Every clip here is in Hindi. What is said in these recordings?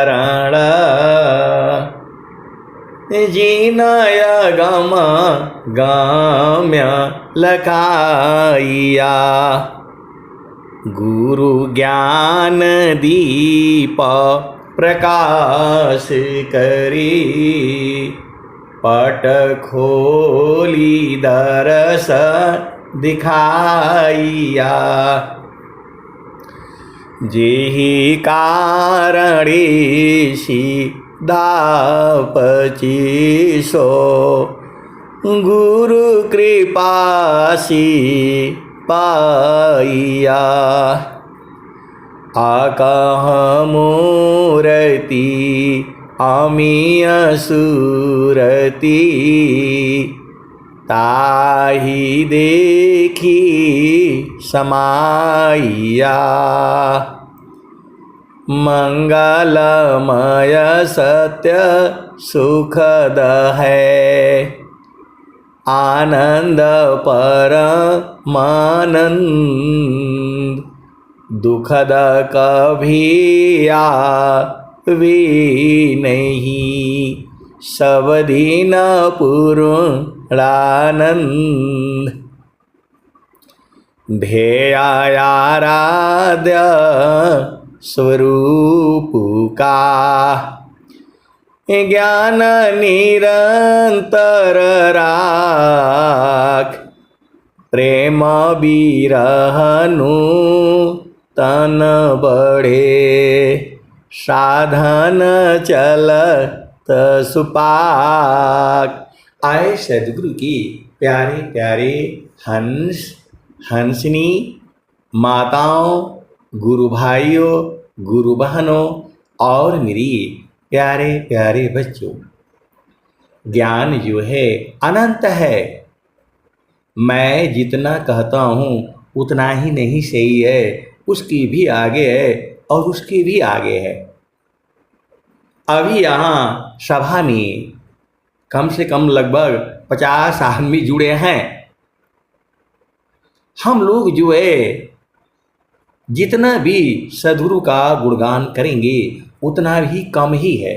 रण जीनय गम गाम्य लखाइया गुरु ज्ञान दीप प्रकाश करी पट खोली दरस दिखाइया जेहि कारणेशी दापचीसो गुरु कृपासी पाइया आकह मूर्ति अमीय सुरति ताहि देखी समाइया मंगलमय सत्य सुखद है आनंद परमानंद दुखद कभी आवे नहीं सब दिन पूर्णानंद ध्येयाराध्य स्वरूप का ज्ञान निरंतर राख प्रेम बिरहनु तन बढ़े साधन चलत सुपाक। आए सदगुरु की प्यारे प्यारे हंस हंसनी माताओं, गुरु भाइयों, गुरु बहनों और मेरी प्यारे प्यारे बच्चों, ज्ञान जो है अनंत है। मैं जितना कहता हूँ उतना ही नहीं सही है, उसकी भी आगे है और उसके भी आगे है। अभी यहाँ सभा में कम से कम लगभग 50 आदमी जुड़े हैं। हम लोग जो है जितना भी सद्गुरु का गुणगान करेंगे उतना भी कम ही है।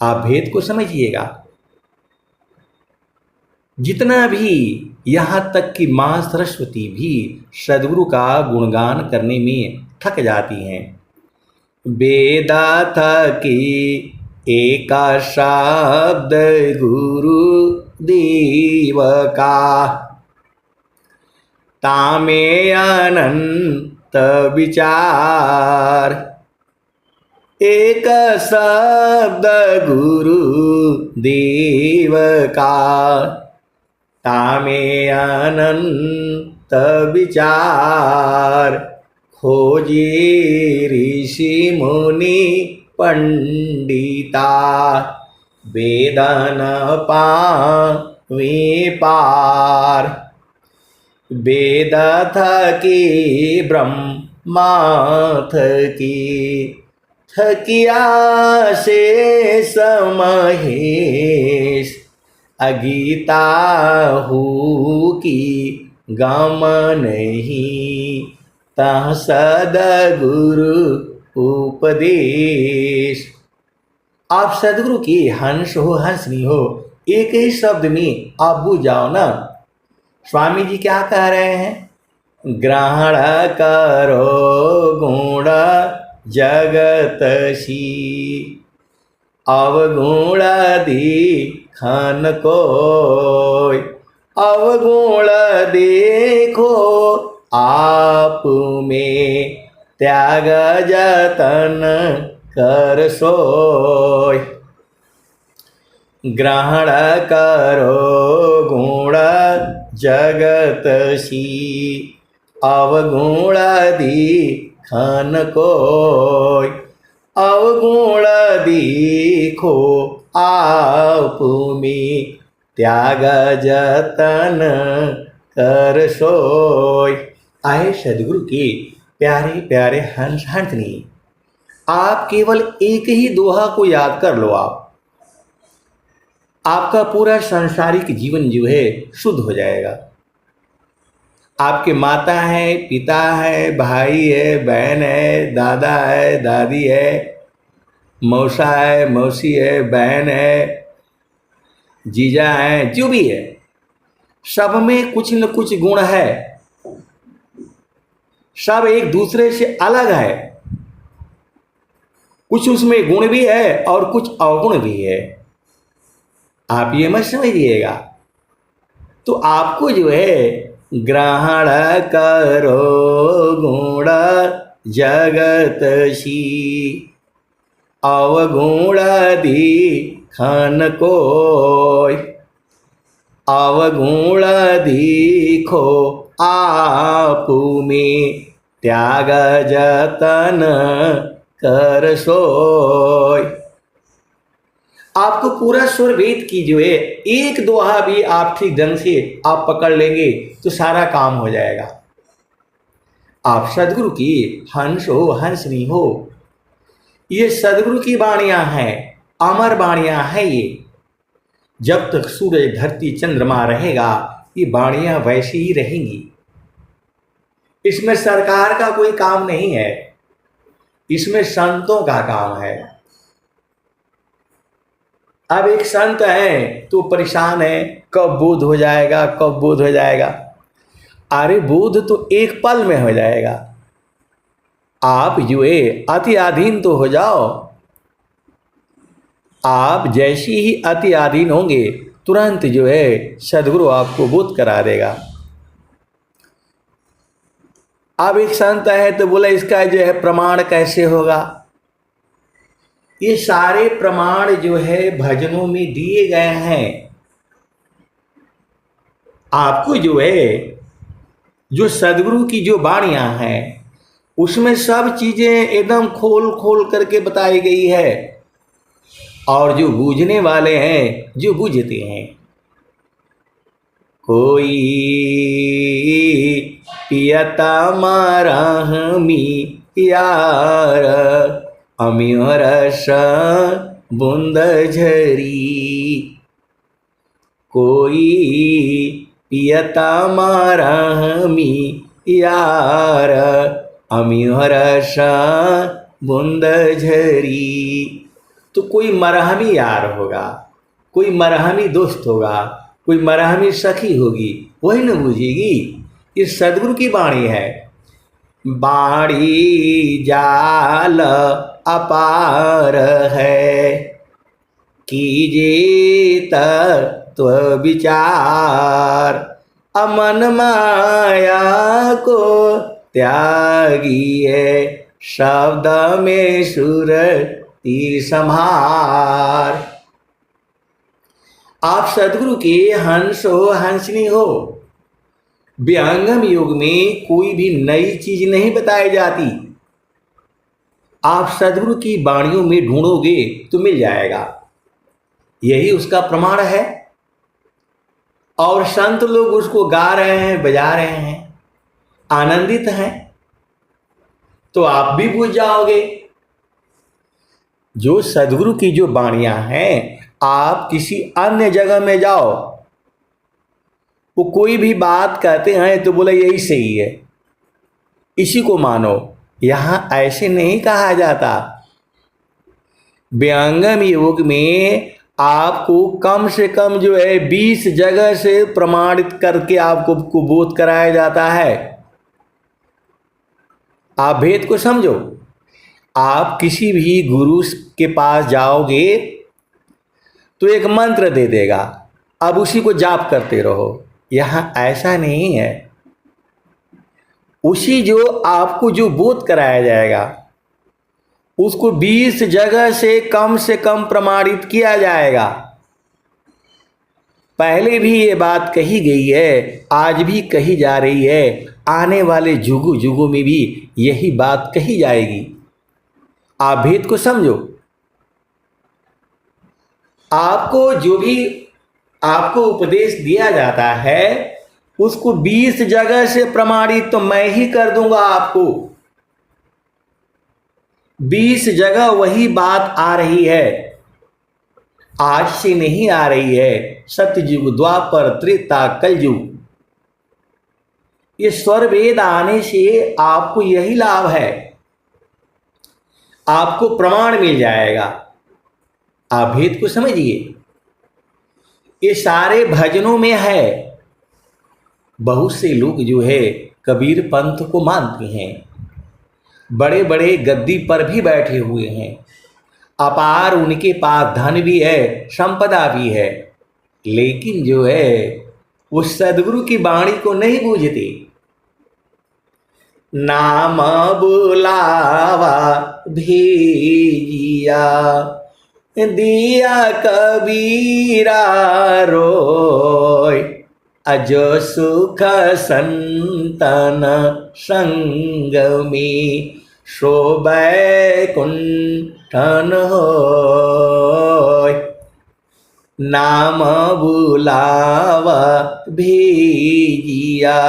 आप भेद को समझिएगा। जितना भी यहाँ तक कि माँ सरस्वती भी सद्गुरु का गुणगान करने में थक जाती हैं। वेदा थकी एक शब्द गुरु देव का तामे अनंत विचार एक शब्द गुरु देव का तामे अनंत विचार खोजे ऋषि मुनि पंडिता वेदन पावे पार वेद थकी ब्रह्मा थकी थकिया शेष महेश अगीता हो की गम नहीं तह सदगुरु उपदेश। आप सदगुरु की हंस हो हंसनी हो, एक ही शब्द में आप बुझ जाओ ना। स्वामी जी क्या कह रहे हैं? ग्रहण करो गुण जगतसी अवगुण दिखन कोय अवगुण देखो आप में त्याग जतन कर सोय। ग्रहण करो गुण जगतसी अवगुण दिखन कोय अवगुण दिखो आप में त्याग जतन कर सोय। आए सदगुरु के प्यारे प्यारे हंस हंसनी, आप केवल एक ही दोहा को याद कर लो, आपका पूरा सांसारिक जीवन जो है शुद्ध हो जाएगा। आपके माता है, पिता है, भाई है, बहन है, दादा है, दादी है, मौसा है, मौसी है, बहन है, जीजा है, जो भी है, सब में कुछ न कुछ गुण है। सब एक दूसरे से अलग है। कुछ उसमें गुण भी है और कुछ अवगुण भी है। आप ये मत समझिएगा। तो आपको जो है ग्रहण करो गुण जगत सी, अवगुण दिखन कोय, अवगुण दिखो आपु में, त्याग जतन कर सोय। आपको पूरा स्वर वेद की जो है एक दोहा भी आप ठीक ढंग से आप पकड़ लेंगे तो सारा काम हो जाएगा। आप सदगुरु की हंस हो, हंसनी हो, ये सदगुरु की वाणियां हैं, अमर वाणियां हैं। ये जब तक सूरज धरती चंद्रमा रहेगा ये वाणियां वैसी ही रहेंगी। इसमें सरकार का कोई काम नहीं है, इसमें संतों का काम है। अब एक संत है तो परेशान है, कब बोध हो जाएगा, कब बोध हो जाएगा। अरे बोध तो एक पल में हो जाएगा। आप जो है अति अधीन तो हो जाओ। आप जैसी ही अति अधीन होंगे तुरंत जो है सदगुरु आपको बोध करा देगा। अब एक संत है तो बोला इसका जो है प्रमाण कैसे होगा। ये सारे प्रमाण जो है भजनों में दिए गए हैं। आपको जो है जो सदगुरु की जो वाणियां हैं उसमें सब चीजें एकदम खोल खोल करके बताई गई है। और जो बूझने वाले हैं, जो बूझते हैं, कोई पियता मारहमी यार, अमिय रस बूंद झरी, कोई पियता मारहमी यार, अमिय रस बूंद झरी। तो कोई मरहमी यार होगा, कोई मरहमी दोस्त होगा, कोई मरहमी सखी होगी, वही न बूझेगी। ये सदगुरु की वाणी है। बाणी जाल अपार है, कीजिए तत्व विचार, अमन माया को त्यागिए, शब्द में सुरति संभार। आप सदगुरु के हंस हो, हंसनी हो। व्यंगम युग में कोई भी नई चीज नहीं बताई जाती। आप सदगुरु की वाणियों में ढूंढोगे तो मिल जाएगा। यही उसका प्रमाण है। और संत लोग उसको गा रहे हैं, बजा रहे हैं, आनंदित हैं, तो आप भी बुझ जाओगे। जो सदगुरु की जो वाणियां हैं, आप किसी अन्य जगह में जाओ, वो कोई भी बात कहते हैं तो बोले यही सही है, इसी को मानो। यहां ऐसे नहीं कहा जाता। व्यंगम युग में आपको कम से कम जो है 20 जगह से प्रमाणित करके आपको बोध कराया जाता है। आप भेद को समझो। आप किसी भी गुरु के पास जाओगे तो एक मंत्र दे देगा, अब उसी को जाप करते रहो। यहां ऐसा नहीं है। उसी जो आपको जो बोध कराया जाएगा उसको 20 जगह से कम प्रमाणित किया जाएगा। पहले भी ये बात कही गई है, आज भी कही जा रही है, आने वाले जुगों में भी यही बात कही जाएगी। आप भेद को समझो। आपको जो भी आपको उपदेश दिया जाता है उसको 20 जगह से प्रमाणित तो मैं ही कर दूंगा आपको। 20 जगह वही बात आ रही है, आज से नहीं आ रही है। सत्ययुग, द्वापर, त्रेता, कलयुग, ये स्वर वेद आने से आपको यही लाभ है। आपको प्रमाण मिल जाएगा। आप भेद को समझिए, ये सारे भजनों में है। बहुत से लोग जो है कबीर पंथ को मानते हैं, बड़े बड़े गद्दी पर भी बैठे हुए हैं, अपार उनके पास धन भी है, संपदा भी है, लेकिन जो है वो सदगुरु की वाणी को नहीं बूझते। नाम बुलावा भेजिया, दिया कबीरा रोय, अजो सुख संतन संग में, शोभै कुंठन होय। नाम बुलावा भेजिया,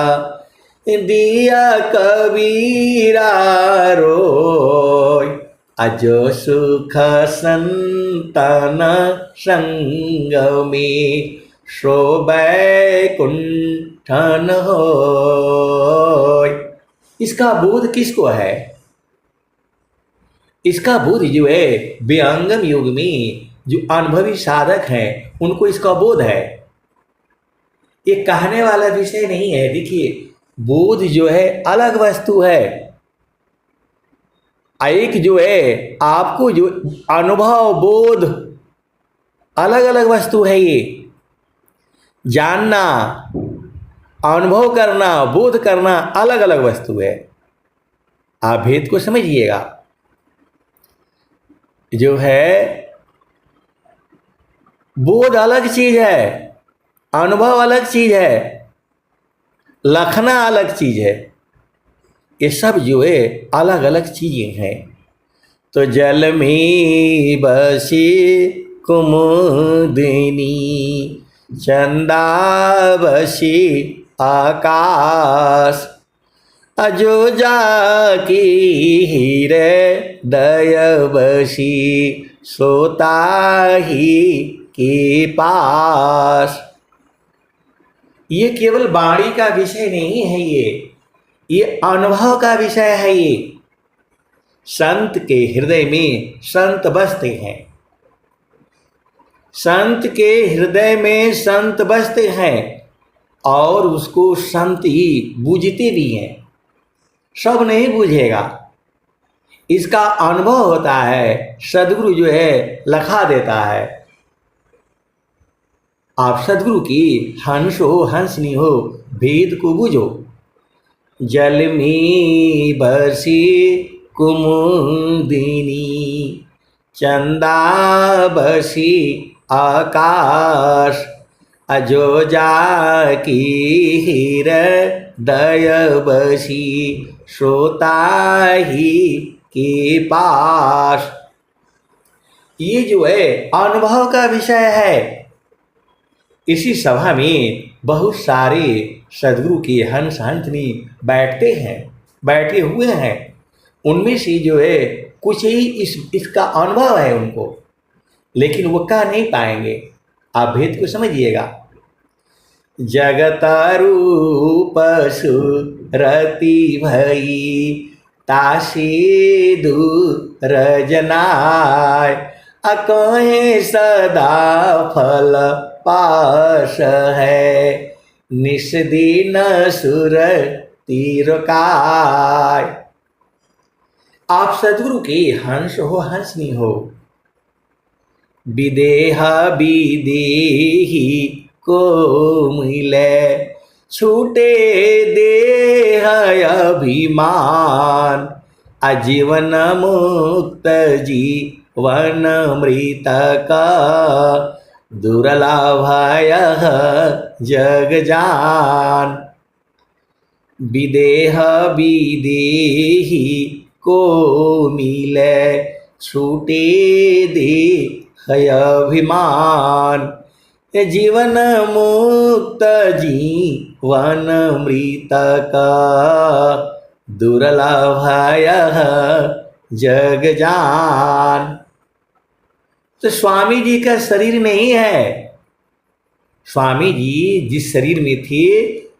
दिया कबीरा रोय, अजो सुख संतन संग में, शोभै कुंठन होय। इसका बोध किसको है? इसका बोध जो है विहंगम युग में जो अनुभवी साधक हैं उनको इसका बोध है। ये कहने वाला विषय नहीं है। देखिए, बोध जो है अलग वस्तु है, एक जो है आपको जो अनुभव बोध अलग अलग वस्तु है। ये जानना, अनुभव करना, बोध करना अलग अलग वस्तु है। आप भेद को समझिएगा। जो है बोध अलग चीज है, अनुभव अलग चीज है, लखना अलग चीज है। ये सब जो है अलग अलग चीजें हैं। तो जल में बसी कुमुदिनी, चंदा बसी आकाश, अजो जाकी हीरे दय बसी, सोता ही के पास। ये केवल वाणी का विषय नहीं है, ये अनुभव का विषय है। ये संत के हृदय में संत बसते हैं, संत के हृदय में संत बसते हैं और उसको संत ही बूझते भी हैं। सब नहीं बूझेगा, इसका अनुभव होता है, सदगुरु जो है लखा देता है। आप सदगुरु की हंस हो हंसनी हो, भेद को बूझो। जल में बसी कुमुदिनी, चंदा बसी आकाश, अजो जाकी हृदय बसी, श्रोता ही के पास। ये जो है अनुभव का विषय है। इसी सभा में बहुत सारे सदगुरु के हंस हंसनी बैठते हैं, बैठे हुए हैं। उनमें से जो है कुछ ही इसका अनुभव है उनको, लेकिन वो कह नहीं पाएंगे। आप भेद को समझिएगा। जगत रूप सुरति भई, तासी दूर जनाय, अकहे सदा फल पास है, निस दिन सुर तीर काय। आप सदगुरु के हंस हो हंसनी हो, विदेह विदेही को मिले, छूटे देह अभिमान, आजीवन मुक्त जीवन मृत का, दुर्लभ जग जान। विदेह विदेही को मिले, छूटे देह अभिमान, जीवन मुक्त जीवन मृत का, दुर्लभ जग जान। तो स्वामी जी का शरीर नहीं है। स्वामी जी जिस शरीर में थे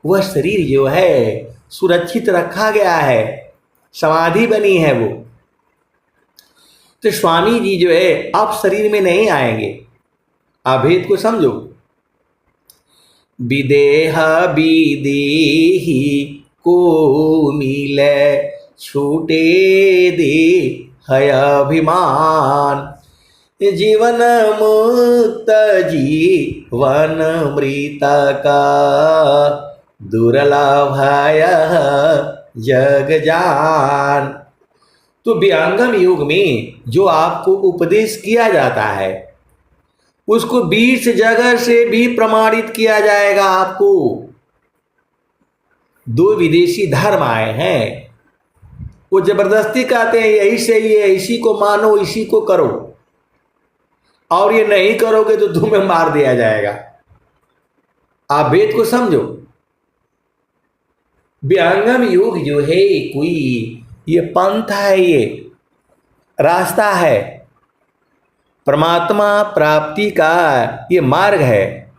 वह शरीर जो है सुरक्षित रखा गया है, समाधि बनी है वो। तो स्वामी जी जो है अब शरीर में नहीं आएंगे। आप भेद को समझो। विदेह विदेही को मिले छूटे दे है अभिमान। जीवन मुक्त जीवन मृत का दुर्लभ जग जान। तो विहंगम युग में जो आपको उपदेश किया जाता है उसको 20 जगह से भी प्रमाणित किया जाएगा। आपको 2 विदेशी धर्म आए हैं, वो जबरदस्ती कहते हैं यही सही है, इसी को मानो, इसी को करो, और ये नहीं करोगे तो तुम्हें मार दिया जाएगा। आप वेद को समझो। विहंगम युग जो है कोई ये पंथ है, ये रास्ता है, परमात्मा प्राप्ति का ये मार्ग है।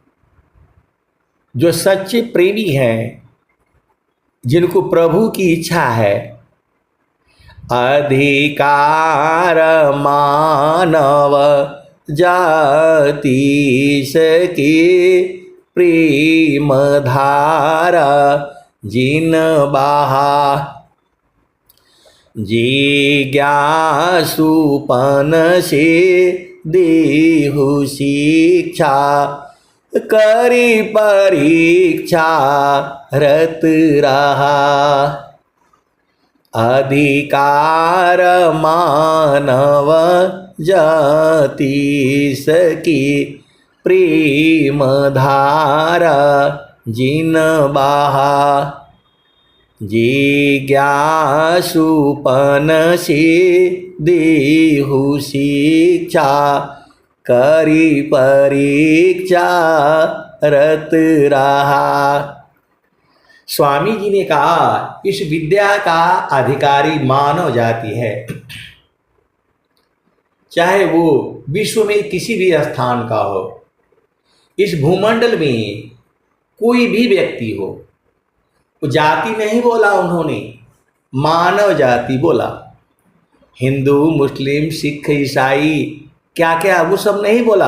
जो सच्चे प्रेमी हैं, जिनको प्रभु की इच्छा है, अधिकार मानव जाति सके प्रेम धारा जिन बाहा। जिज्ञासुपन से देहु शिक्षा करी परीक्षा रत रहा। अधिकार मानव जाति सकी प्रेम धारा जिन बाहा। जिज्ञासुपन से देहु शिक्षा करी परीक्षा रत रहा। स्वामी जी ने कहा इस विद्या का अधिकारी मानव जाति है, चाहे वो विश्व में किसी भी स्थान का हो, इस भूमंडल में कोई भी व्यक्ति हो। वो जाति नहीं बोला उन्होंने, मानव जाति बोला। हिंदू मुस्लिम सिख ईसाई क्या क्या वो सब नहीं बोला,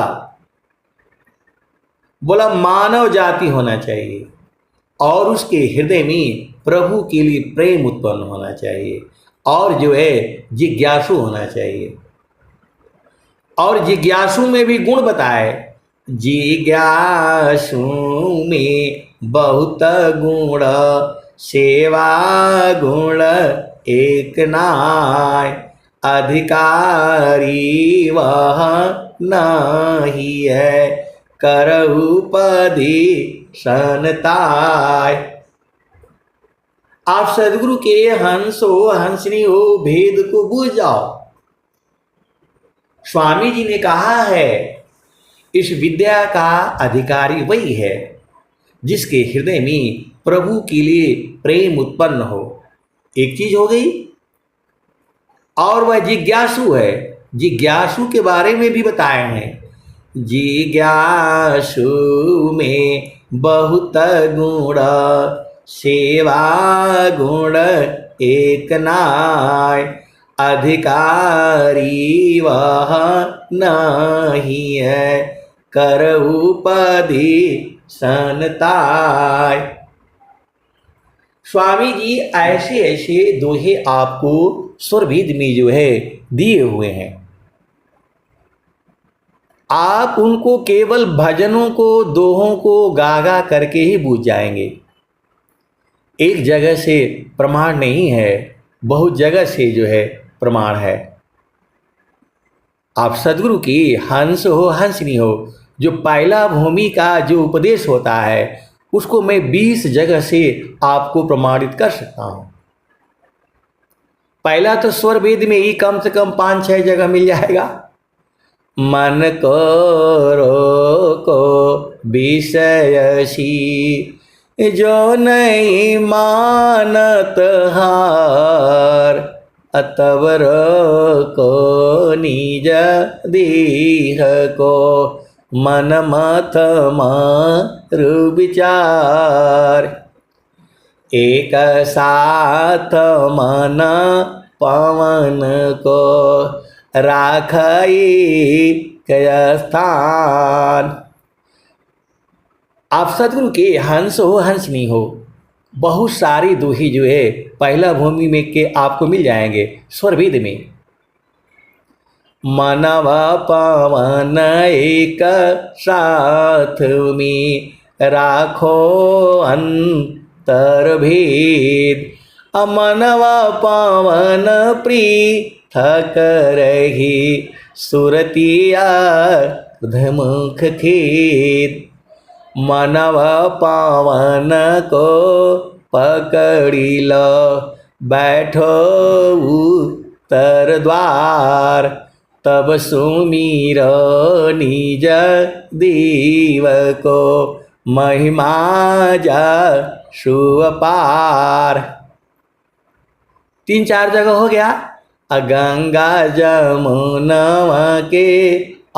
बोला मानव जाति होना चाहिए और उसके हृदय में प्रभु के लिए प्रेम उत्पन्न होना चाहिए और जो है जिज्ञासु होना चाहिए। और जिज्ञासु में भी गुण बताए। जिज्ञासु में बहुत गुण सेवा गुण एक नाय। अधिकारी वह नहीं है करहु पदी सनताय। आप सदगुरु के हंस हो हंसनी हो भेद को बुझ जाओ। स्वामी जी ने कहा है इस विद्या का अधिकारी वही है जिसके हृदय में प्रभु के लिए प्रेम उत्पन्न हो। एक चीज हो गई, और वह जिज्ञासु है। जिज्ञासु के बारे में भी बताए हैं। जिज्ञासु में बहुत गुण सेवा गुण एक नाय। अधिकारी वह नहीं है करहु पदी सनताय। स्वामी जी ऐसे ऐसे दोहे आपको स्वरभेद में जो है दिए हुए हैं। आप उनको केवल भजनों को दोहों को गा गा करके ही बूझ जाएंगे। एक जगह से प्रमाण नहीं है, बहुत जगह से जो है प्रमाण है। आप सदगुरु की हंस हो हंसनी हो, जो पहला भूमि का जो उपदेश होता है उसको मैं 20 जगह से आपको प्रमाणित कर सकता हूं। पहला तो स्वर वेद में ही कम से कम 5-6 जगह मिल जाएगा। मन को रोको विषयसी जो नहीं मानत हार। अतवर को निज देह को मन मत मारु विचार। एक साथ मन पवन को राखई कय स्थान। आप सदगुरु के हंस हो हंसनी हो, बहुत सारी दोही जो है पहला भूमि में के आपको मिल जाएंगे स्वरवेद में। मानव पावन एक साथ में राखो अंतर भेद। अमनव पावन पृथक रही सुरतिया धमुख खेद। मानव पावन को पकड़ी लो बैठो उत्तर द्वार। तब सुमीरो निज देव को महिमा जा सुअपार। 3-4 जगह हो गया। गंगा जमुनवा के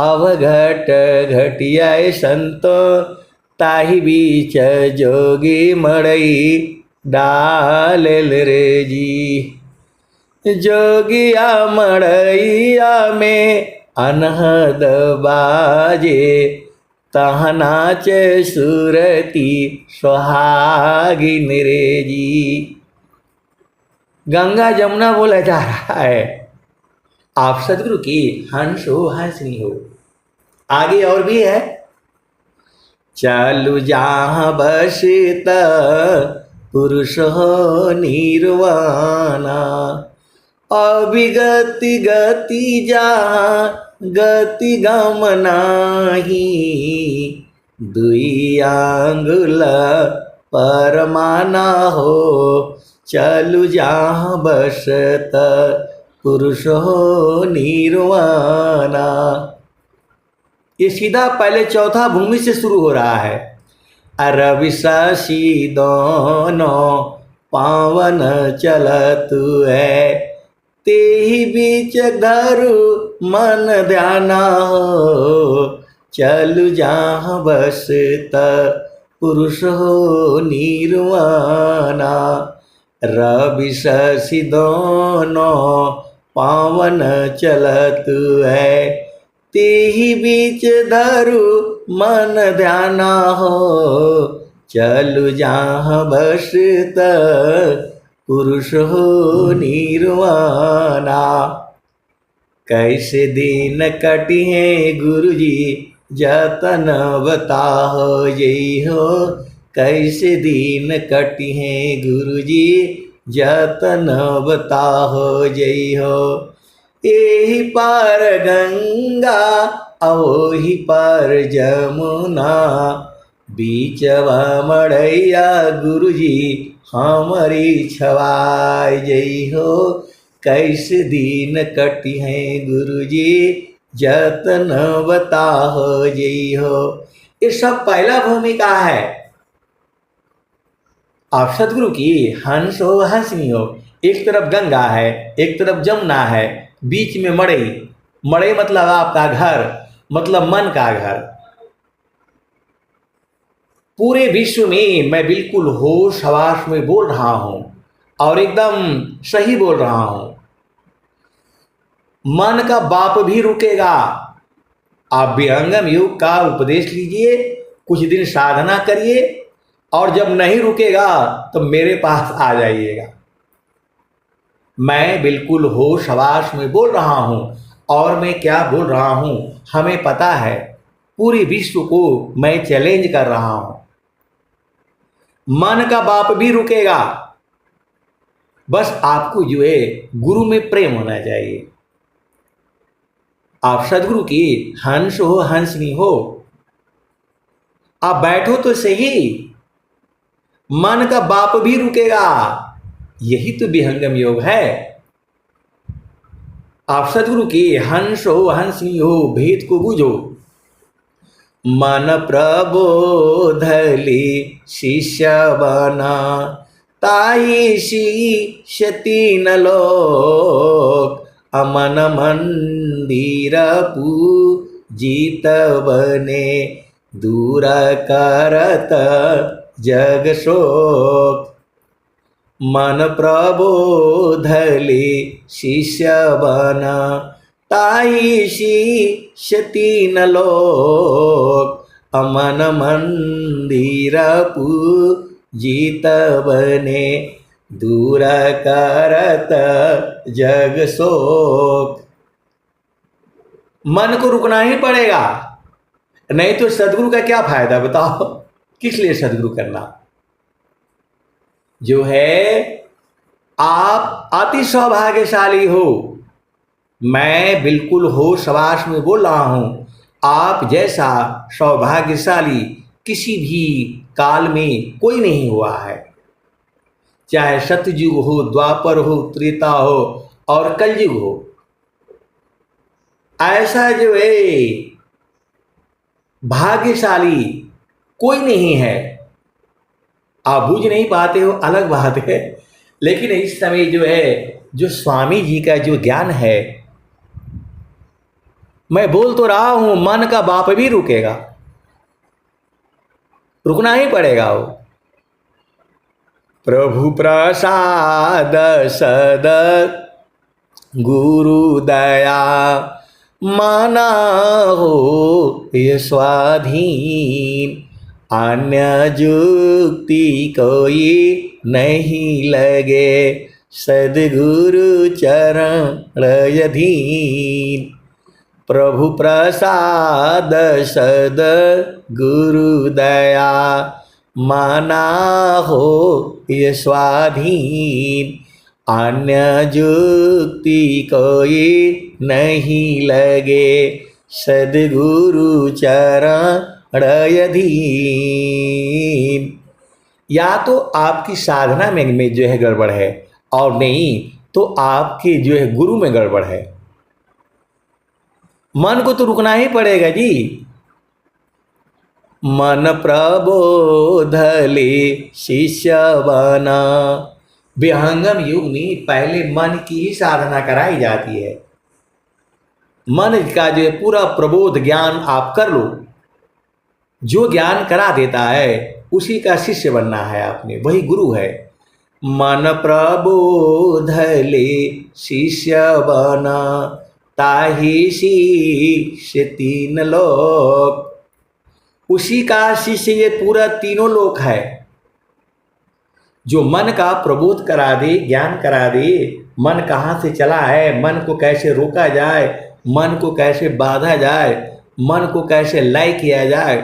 अवघट घटिया संतो, ताहि बीच जोगी मड़ई डालेल रे जी। जोगिया मड़ैया में अनहद बाजे, तह नाचे सुरती सुहागिन रे जी। गंगा जमुना बोला जा रहा है। आप सदगुरु की हंस हो हंसनी हो। आगे और भी है। चालू जहाँ बसित पुरुष हो निर्वाणा। अभिगति गति जहाँ गति गम नाही। दुई आंगुल परमाना हो, चलु जहाँ बसत पुरुष हो निर्वाणा। ये सीधा पहले चौथा भूमि से शुरू हो रहा है। रवि शशि दोनों पावन चलत है, तेहि बीच धरु मन ध्याना हो। चलु जहाँ बसत पुरुष हो निर्वाणा। रवि शशि दोनों पावन चलत है, तेहि बीच धरु मन ध्याना हो। चलु जहाँ बसत पुरुष हो निर्वाणा। कैसे दिन कटी है गुरुजी जतन बताहो जई हो। कैसे दिन कटी है गुरुजी जतन बताहो जई हो। एहि पार गंगा ओहि पार जमुना। बीचवा मड़ैया गुरुजी हमारी छवाई जई हो। कैसे दिन कटी है गुरुजी जतन बताहो जई हो। ये सब पहला भूमिका है। आप सदगुरु की हंस हो हंसनी हो। एक तरफ गंगा है, एक तरफ जमुना है, बीच में मड़ई। मड़ई मतलब आपका घर, मतलब मन का घर। पूरे विश्व में मैं बिल्कुल होश हवास में बोल रहा हूं और एकदम सही बोल रहा हूं। मन का बाप भी रुकेगा। आप विहंगम योग का उपदेश लीजिए, कुछ दिन साधना करिए और जब नहीं रुकेगा तो मेरे पास आ जाइएगा। मैं बिल्कुल होश हवास में बोल रहा हूं और मैं क्या बोल रहा हूं हमें पता है। पूरे विश्व को मैं चैलेंज कर रहा हूं। मन का बाप भी रुकेगा। बस आपको जो है गुरु में प्रेम होना चाहिए। आप सदगुरु की हंस हो हंसनी हो। आप बैठो तो सही, मन का बाप भी रुकेगा। यही तो विहंगम योग है। आप सदगुरु की हंस हो हंसनी हो, भेद को बूझो। मन प्रबोधली शिष्य बना, ताई शिष्य तीन लोक। अमन मंदिर पूजित बने, दूर करत जग शोक। मन प्रबोधली शिष्य बना, ताई शीश तीन लोक अमन मंदिर पूजित बने दूर करत जग शोक। मन को रुकना ही पड़ेगा, नहीं तो सदगुरु का क्या फायदा बताओ। किस लिए सदगुरु करना? जो है आप अति सौभाग्यशाली हो। मैं बिल्कुल होश में बोल रहा हूं, आप जैसा सौभाग्यशाली किसी भी काल में कोई नहीं हुआ है। चाहे सतयुग हो, द्वापर हो, त्रेता हो और कलयुग हो, ऐसा जो है भाग्यशाली कोई नहीं है। आप बुझ नहीं पाते हो अलग बात है, लेकिन इस समय जो है जो स्वामी जी का जो ज्ञान है, मैं बोल तो रहा हूं मन का बाप भी रुकेगा, रुकना ही पड़ेगा वो। प्रभु प्रसाद सद गुरु दया माना हो ये स्वाधीन, अन्य जुक्ति कोई नहीं लगे सदगुरु चरण अधीन। प्रभु प्रसाद सद गुरु दया माना हो ये स्वाधीन, अन्य जुक्ति कोई नहीं लगे सदगुरु चरण अधीन। या तो आपकी साधना में जो है गड़बड़ है, और नहीं तो आपके जो है गुरु में गड़बड़ है। मन को तो रुकना ही पड़ेगा जी। मन प्रबोध ले शिष्य बना। विहंगम युग में पहले मन की ही साधना कराई जाती है। मन का जो है पूरा प्रबोध ज्ञान आप कर लो, जो ज्ञान करा देता है उसी का शिष्य बनना है आपने, वही गुरु है। मन प्रबोध ले शिष्य बना, ताहि शिष्य तीन लोक। उसी का शिष्य ये पूरा तीनों लोक है, जो मन का प्रबोध करा दे, ज्ञान करा दे। मन कहाँ से चला है, मन को कैसे रोका जाए, मन को कैसे बांधा जाए, मन को कैसे लय किया जाए,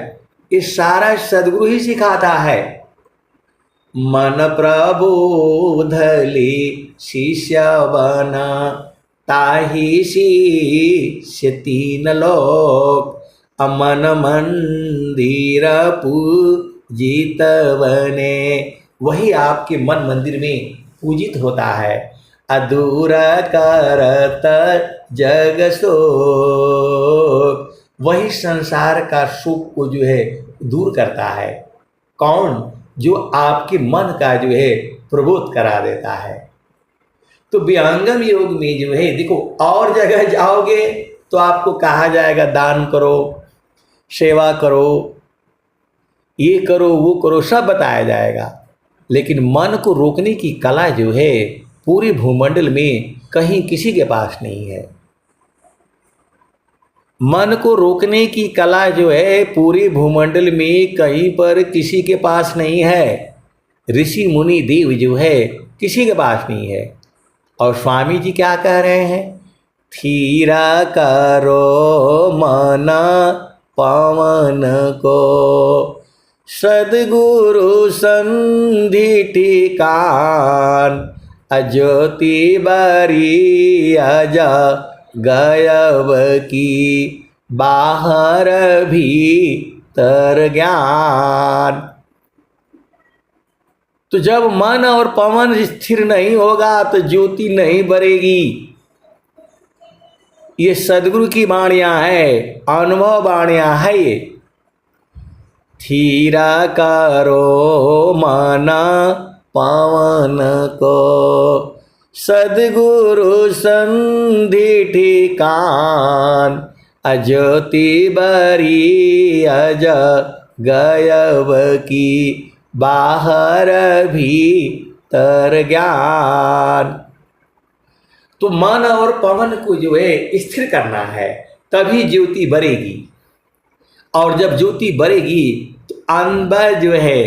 ये सारा सदगुरु ही सिखाता है। मन प्रबोध ले शिष्य बना, ताहि शिष्य तीन लोक अमन मंदिर पूजित बने। वही आपके मन मंदिर में पूजित होता है। अधूर करत जग शोक, वही संसार का सुख को जो है दूर करता है। कौन? जो आपके मन का जो है प्रबोध करा देता है। तो विहंगम योग में जो है देखो, और जगह जाओगे तो आपको कहा जाएगा दान करो, सेवा करो, ये करो, वो करो, सब बताया जाएगा। लेकिन मन को रोकने की कला जो है पूरी भूमंडल में कहीं किसी के पास नहीं है। मन को रोकने की कला जो है पूरी भूमंडल में कहीं पर किसी के पास नहीं है। ऋषि मुनि देव जो है किसी के पास नहीं है। और स्वामी जी क्या कह रहे हैं? थीरा करो मन पवन को, सदगुरु संधि ठिकान, अज्योति बरी अजा गायब की, बाहर भीतर ज्ञान। तो जब मन और पवन स्थिर नहीं होगा तो ज्योति नहीं बरेगी। ये सदगुरु की वाणियां है, अनुभव वाणियां है ये। थीरा करो मन पवन को, सदगुरु संधि ठिकान, अज्योति बरी अज गायब की, बाहर भीतर ज्ञान। तो मन और पवन को जो है स्थिर करना है, तभी ज्योति बढ़ेगी। और जब ज्योति बढ़ेगी तो अंदर जो है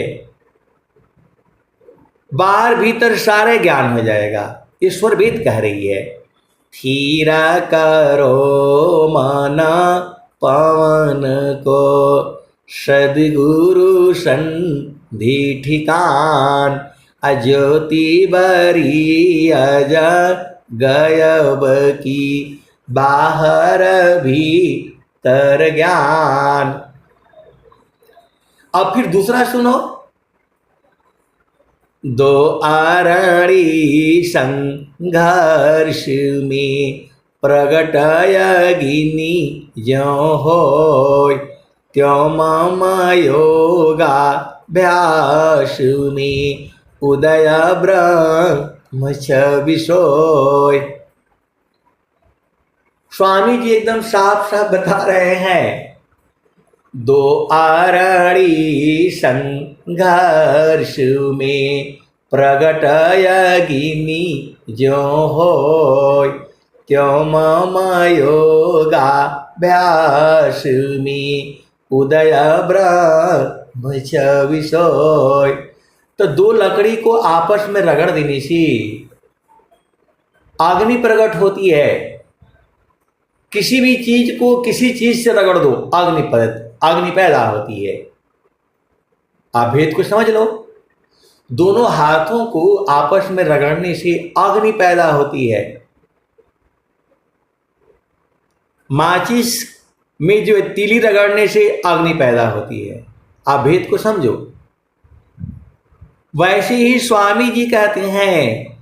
बाहर भीतर सारे ज्ञान हो जाएगा। ईश्वर वेद कह रही है, थीरा करो मना पवन को, सदगुरु संधि ठिकान, अज्योति बरी अज गयब की, बाहर भीतर ज्ञान। अब फिर दूसरा सुनो, दो आरणी संघर्ष में प्रगटय गिनी ज्यों होय, त्यों मम योगाभ्यास में उदय ब्रह्म छविसोय। स्वामी जी एकदम साफ साफ बता रहे हैं, दो आरणी संघर्ष में प्रगटय गिनी ज्यों होय, त्यों मम योगाभ्यास में उदय ब्रह्म छविसोय। तो दो लकड़ी को आपस में रगड़ देने से अग्नि प्रकट होती है। किसी भी चीज को किसी चीज से रगड़ दो, अग्नि पैदा होती है। आप भेद को समझ लो, दोनों हाथों को आपस में रगड़ने से अग्नि पैदा होती है। माचिस में जो तीली रगड़ने से अग्नि पैदा होती है। आप भेद को समझो। वैसे ही स्वामी जी कहते हैं,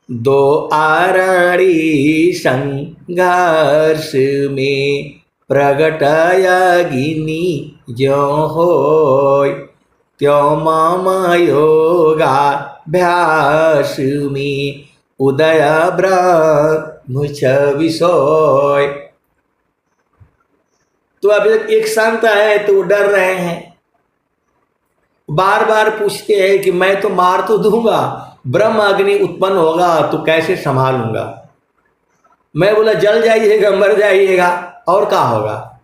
दो आरणी संघर्ष में प्रगटय गिनी ज्यों होय, त्यों मम योगाभ्यास में उदय ब्रह्म छविसोय। तो अभी एक संत है तो वो डर रहे हैं, बार बार पूछते हैं कि मैं तो मार तो दूंगा, ब्रह्म अग्नि उत्पन्न होगा तो कैसे संभालूंगा। मैं बोला जल जाइएगा, मर जाइएगा, और क्या होगा।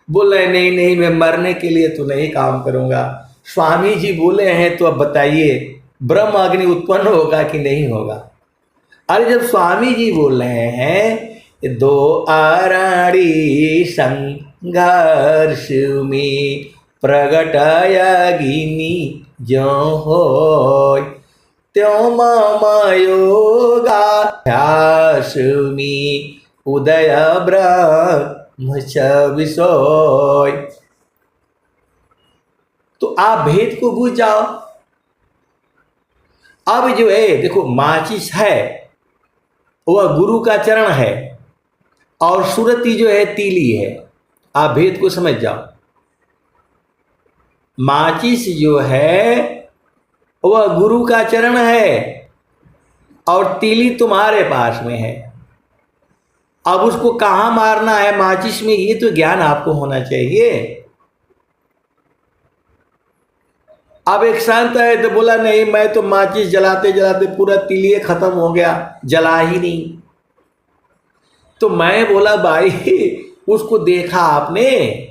बोल रहे नहीं नहीं, मैं मरने के लिए तो नहीं काम करूंगा। स्वामी जी बोले हैं तो अब बताइए ब्रह्म अग्नि उत्पन्न होगा कि नहीं होगा। अरे जब स्वामी जी बोल रहे हैं दो आरणी संघर्ष में प्रगटय गिनी ज्यों होय, त्यों मम योगाभ्यास में उदय ब्रह्म छविसोय। तो आप भेद को बुझ जाओ। अब जो है देखो, माचिस है वह गुरु का चरण है और सुरती जो है तीली है। आप भेद को समझ जाओ। माचिस जो है वह गुरु का चरण है और तीली तुम्हारे पास में है। अब उसको कहां मारना है माचिस में, ये तो ज्ञान आपको होना चाहिए। अब एक संत है तो बोला नहीं, मैं तो माचिस जलाते जलाते पूरा तीली खत्म हो गया, जला ही नहीं। तो मैं बोला भाई उसको देखा आपने,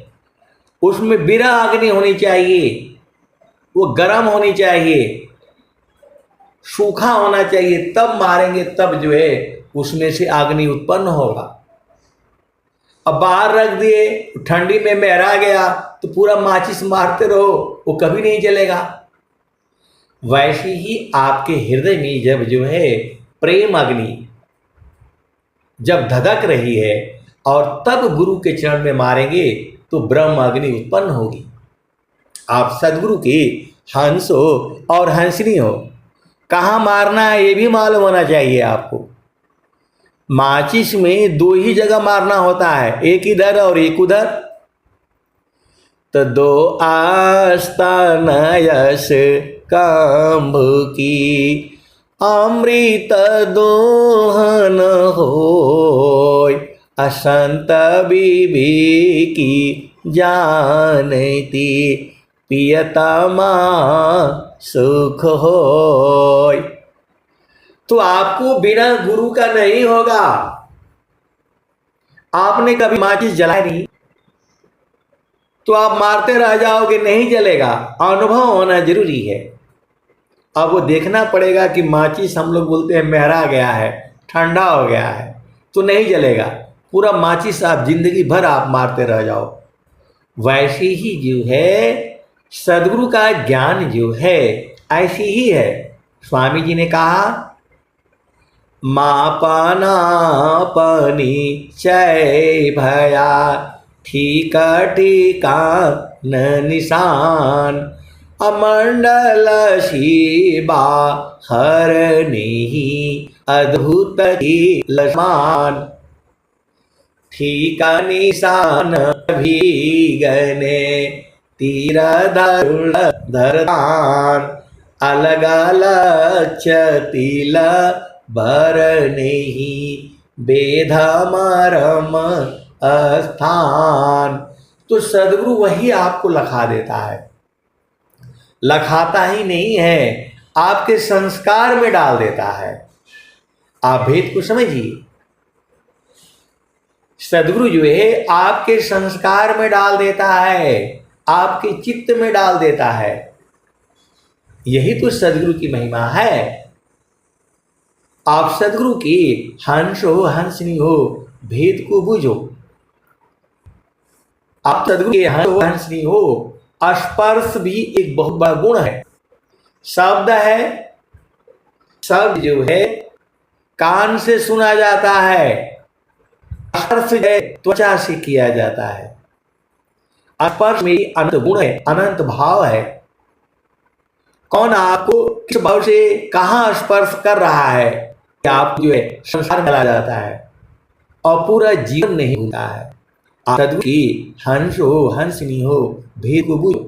उसमें बिरा अग्नि होनी चाहिए, वो गर्म होनी चाहिए, सूखा होना चाहिए, तब मारेंगे, तब जो है उसमें से अग्नि उत्पन्न होगा। अब बाहर रख दिए, ठंडी में मेहरा गया तो पूरा माचिस मारते रहो, वो कभी नहीं जलेगा। वैसे ही आपके हृदय में जब जो है प्रेम अग्नि जब धधक रही है और तब गुरु के चरण में मारेंगे तो ब्रह्म अग्नि उत्पन्न होगी। आप सदगुरु के हंस हो और हंसनी हो, कहाँ मारना है ये भी मालूम होना चाहिए आपको। माचिस में दो ही जगह मारना होता है, एक इधर और एक उधर। तो दो आस्तान यश काम्भ की, अमृत दोहन होय, असंत बीबी की जानती, पियता मां सुख होय। तो आपको बिना गुरु का नहीं होगा। आपने कभी माचिस जलाई नहीं तो आप मारते रह जाओगे, नहीं जलेगा। अनुभव होना जरूरी है। अब वो देखना पड़ेगा कि माचिस, हम लोग बोलते हैं महरा गया है, ठंडा हो गया है, तो नहीं जलेगा। पूरा माचिस आप जिंदगी भर आप मारते रह जाओ। वैसे ही जो है सदगुरु का ज्ञान जो है ऐसी ही है। स्वामी जी ने कहा, मापना पनी चय भया ठीक टीका न निशान अमंडल शिवा हरणी अद्भुत की लक्ष्मान ठीका निशान भी गने तीर धरुण धरतान अलग अलग चतिल भर नहीं बेध मरम स्थान। तो सदगुरु वही आपको लखा देता है, लखाता ही नहीं है, आपके संस्कार में डाल देता है। आप भेद को समझिए। सदगुरु जो है आपके संस्कार में डाल देता है, आपके चित्त में डाल देता है। यही तो सदगुरु की महिमा है। आप सदगुरु की हंस हो हंसनी हो भेद को बूझो। आप सदगुरु के हंस हो हंसनी हो। स्पर्श भी एक बहुत बड़ा गुण है। शब्द है, शब्द जो है कान से सुना जाता है, स्पर्श है त्वचा से किया जाता है। स्पर्श में अनंत गुण है, अनंत भाव है। कौन आपको किस भाव से कहां स्पर्श कर रहा है, आप जो है संसार में ला जाता है और पूरा जीवन नहीं होता है। सदगुरु की हंस हो हंसनी हो भेद को बूझो।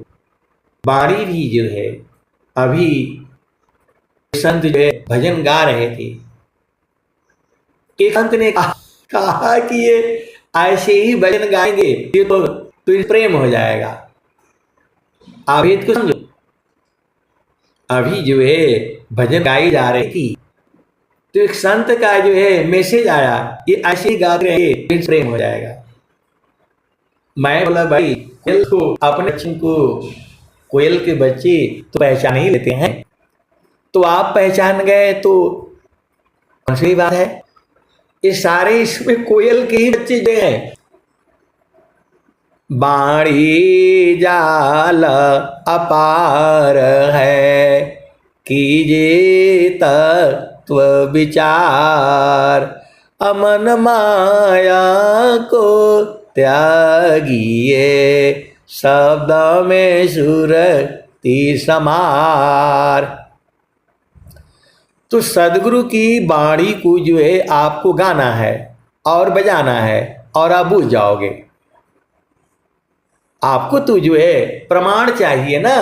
बाणी भी जो है, अभी संत जो है भजन गा रहे थे, एक संत ने कहा कि ये ऐसे ही भजन गाएंगे ये तो प्रेम हो जाएगा। आप भेद को समझो। अभी जो है भजन गाई जा रही थी तो एक संत का जो है मैसेज आया, ये ऐसे ही गा रहे प्रेम हो जाएगा। मैं बोला, भाई कोयल को, अपने बच्चों को कोयल के बच्चे तो पहचान ही लेते हैं, तो आप पहचान गए तो कौन सी बात है। ये सारे इसमें कोयल के ही बच्चे जो हैं। बाणी जाल अपार है कीजिए तत्व विचार अमन माया को त्यागिए शब्द में सुरति समार। तो सदगुरु की बाणी को जो है आपको गाना है और बजाना है और आप बूझ जाओगे। आपको तो जो है प्रमाण चाहिए ना,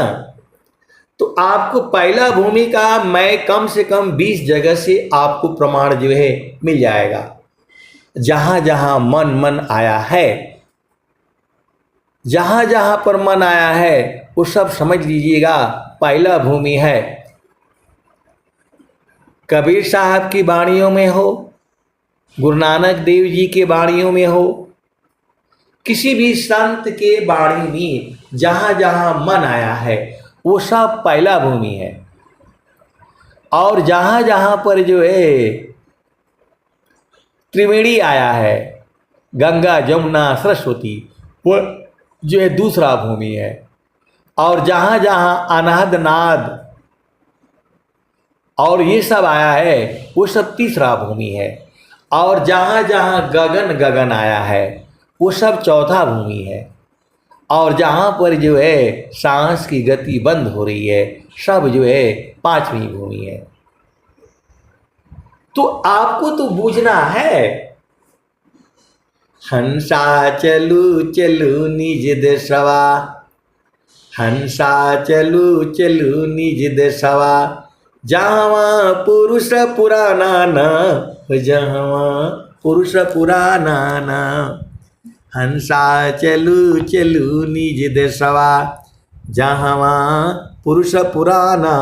तो आपको पहला भूमिका मैं कम से कम 20 जगह से आपको प्रमाण जो है मिल जाएगा। जहां जहां मन आया है, जहां जहां पर मन आया है वो सब समझ लीजिएगा पहला भूमि है। कबीर साहब की वाणियों में हो, गुरु नानक देव जी के वाणियों में हो, किसी भी संत के वाणी में जहां जहां मन आया है वो सब पहला भूमि है। और जहां जहां पर जो है त्रिवेणी आया है, गंगा जमुना सरस्वती, वो जो है दूसरा भूमि है। और जहां जहां अनाहद नाद और ये सब आया है वो सब तीसरा भूमि है। और जहां जहां गगन गगन आया है वो सब चौथा भूमि है। और जहां पर जो है सांस की गति बंद हो रही है सब जो है पांचवी भूमि है। तो आपको तो बूझना है। हंसा चलू चलू निज देशवा, हंसा चलू चलू निज देशवा, जहाँ पुरुष पुराना न, जहाँ पुरुष पुराना न। हंसा चलू चलू निज देशवा, जहाँ पुरुष पुराना